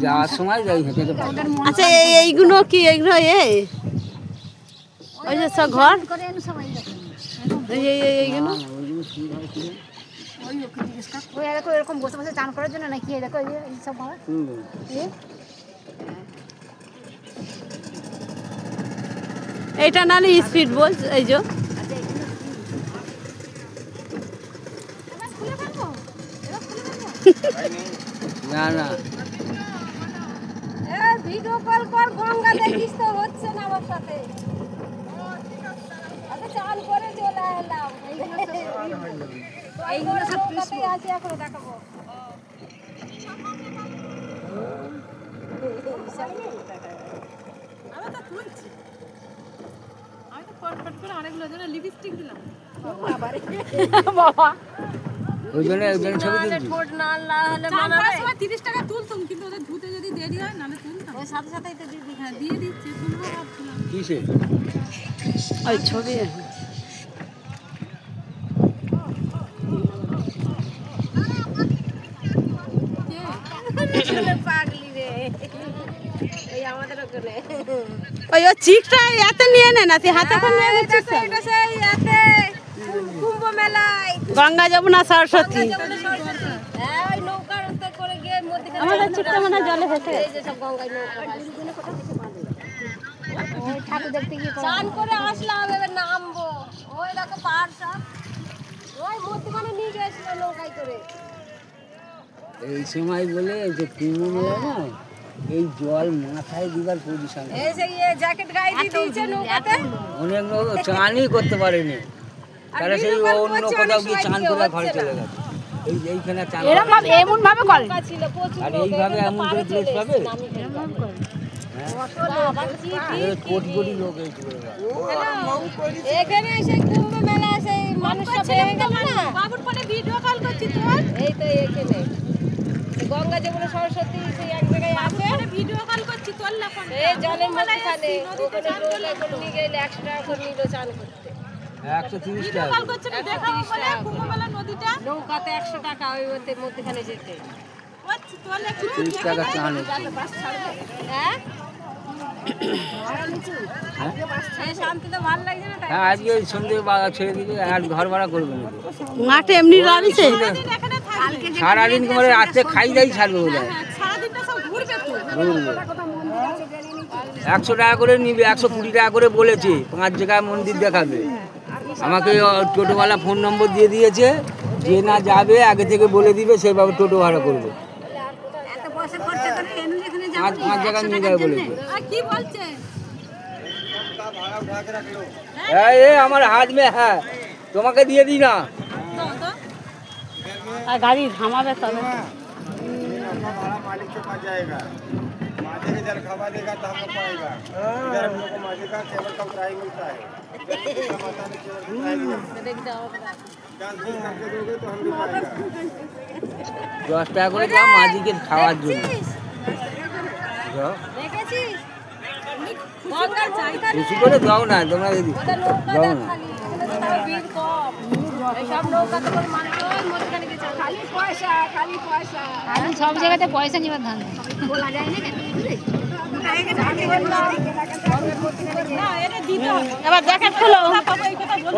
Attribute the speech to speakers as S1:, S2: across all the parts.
S1: যাওয়ার সময় যাই হেঁটে।
S2: আচ্ছা এইগুলো কি এগুলো ওই যে সব ঘর এইগুলো
S3: এরকম বসে বসে চান করার জন্য নাকি দেখো সব
S2: এইটা নাহলে স্পিড বোল এই যে
S1: না না
S3: ভিডিও কল কর গঙ্গা দেখিস তো হচ্ছে না আমার সাথে আচ্ছা চাল করে চলে এলাম এইগুলো সব পিসতে আছে এখন দেখাবো
S2: আমি তো তুলছি আমি তো ফটফট করে আরেকগুলো জন্য লিপস্টিক দিলাম বাবা
S1: ওই জন্য ছবি তুলছি
S3: ঠোঁট না হলে মানাবে
S2: 30 টাকা তুলতাম কিন্তু ওদের ধুতে যদি দেরি হয় নালে তুলতাম
S3: ওই সাথে সাথেই তো দিদি
S2: দিয়ে দিচ্ছি তুলবো ভাবছিলাম
S1: কিসে
S2: ওই ছবি
S3: পাগলি রে এই আমাদের ওখানে
S2: ওই চিকটা এতে নিয়ে নেন না হাতে করে নিয়ে গেছিস
S3: এটা সেই এতে কুম্ভ মেলায়
S2: গঙ্গা যমুনা সরস্বতী
S3: হ্যাঁ ওই নৌকার করে গিয়ে মধ্যখানে
S2: আমাদের চিকটা মানে জলে ভেসে
S3: এই যে সব গঙ্গায় নৌকা ওই ঠাকুর দেখতে গিয়ে চান করে আসলাম এবার নামবো ওই দেখো পাহাড় সব ওই মধ্যখানে নিয়ে গেছিল নৌকায় করে
S1: এই সময় বলে যে কুম্ভ মেলা না এই জল মাথায় দিবার পজিশন
S3: এই যে জ্যাকেট গায়ে দিয়ে দিয়েছে নৌকাতে
S1: অনেক লোক চানই করতে পারেনি তারা সেই অন্য কোথাও গিয়ে চান করে ঘরে চলে গেছে এইখানে চান
S2: এমন ভাবে করে
S3: ছিল প্রচুর
S1: আর এইভাবে এমন করে প্লেস পাবে কোটি কোটি লোক
S3: এখানে এসে কুম্ভ মেলা সেই মানুষটা বেড়ে গেল না
S2: বাবুর ফোনে ভিডিও কল করছি তোর
S3: এই তো এখানে গঙ্গা যমুনা সরস্বতী সেই এক জায়গায় আছে
S2: ভিডিও কল করছি তোর না ফোন
S3: এই জলের মধ্যখানে ওখানে টোল করে নিয়ে গেলে 100 টাকা করে নিল চান করতে
S1: 130 টাকা
S2: কল করছি দেখাবো বলে কুম্ভমেলা নদীটা
S3: নৌকাতে 100 টাকা ওই মধ্যখানে যেতে
S2: আচ্ছা তোলে
S1: 30 টাকা চান
S3: হ্যাঁ শান্তি তো ভালো লাগছে না
S1: হ্যাঁ আজকে সন্ধ্যে ছেড়ে দিকে আর ঘর ভাড়া করবে না
S2: মাঠে এমনি রাবিছে
S1: সারাদিন করে রাত্রে খাই দাই ছাড়বে বলে
S2: সারাদিনটা সব ঘুরবে তো
S1: 100 টাকা করে নিবে 120 টাকা করে বলেছে 5 জায়গায় মন্দির দেখাবে আমাকে টোটোওয়ালা ফোন নম্বর দিয়ে দিয়েছে যে না যাবে আগে থেকে বলে দিবে সেভাবে টোটো ভাড়া করবে
S3: এত পয়সা খরচা করে এমনি এখানে যাব
S1: 5 জায়গায় নিয়ে যাবে বলেছে
S2: আর কি বলছে
S1: এই আমার হাত মে হ্যাঁ তোমাকে দিয়ে দিই না
S2: আর গাড়ি থামাবে তবে
S4: मालिक के पास जाएगा माजे के जल खावा देगा तो हमको पाएगा इधर हम लोग को माजे का केवल का फ्राई मिलता है माता ने केवल फ्राई दिया डांस करके दोगे तो हम भी पाएगा
S1: 10 টাকা করে দাও মাঝিকে খাওয়ার জন্য
S3: দেখেছিস
S1: খুশি করে দাও না তোমরা দিদি দাও না
S3: ভিড় কম সব নৌকাতে করে মানুষ মধ্যখানে গেছে খালি পয়সা আমি সব জায়গাতে পয়সা নিবার ধান বলা যায় না
S2: এবার জ্যাকেট খুলো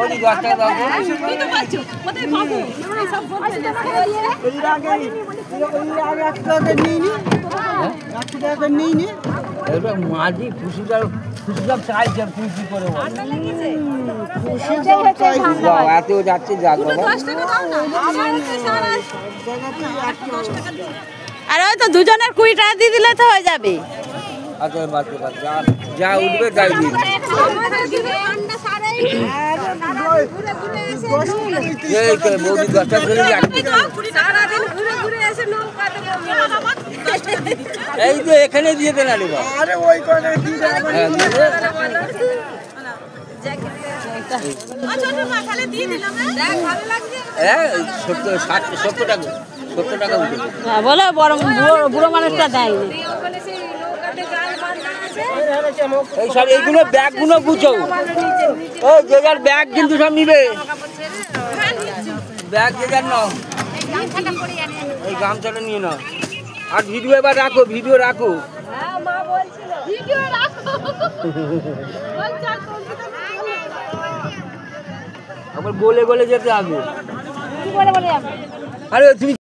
S1: ওই 10 টাকা দাও
S2: তুই তো বলছো কোথায় পাবো সব বলছে
S1: এটা মাঝি খুশিটা চাইছে খুশি করে বল এত যাচ্ছে যাক বাবা
S2: 10 টাকা দাও না আর ওই তো দুজনের 20 টাকা দিয়ে দিলে তো হয়ে যাবে
S1: আচ্ছা বাদ যা উঠবে তাই দিন এই তো বৌদি 10 টাকা করে রাখবে
S3: সারাদিন ঘুরে এসে নৌকাতে
S1: এই তো এখানে দিয়ে দেন আরে বাবা
S4: अरे वही कोने दी
S1: হ্যাঁ 70 টাকা 70 টাকা উঠে
S2: হ্যাঁ বলো বড় বুড়ো মানুষটা দেয়নি
S3: ওখানে সেই নৌকাতে জাল বাঁধা আছে
S1: এই সব এইগুলো ব্যাগগুলো গুছো ওই যে যার ব্যাগ কিন্তু সব নিবে ব্যাগ যে যার নাও
S3: গামছাটা পরে জানি
S1: এই গামছাটা নিয়ে নাও। আর ভিডিও এবার রাখো, ভিডিও রাখো।
S3: হ্যাঁ মা বলছিল
S2: ভিডিও রাখো বল চল
S1: আবার বলে বলে যেতে হবে।
S3: কি বলে যাবে
S1: আরে তুমি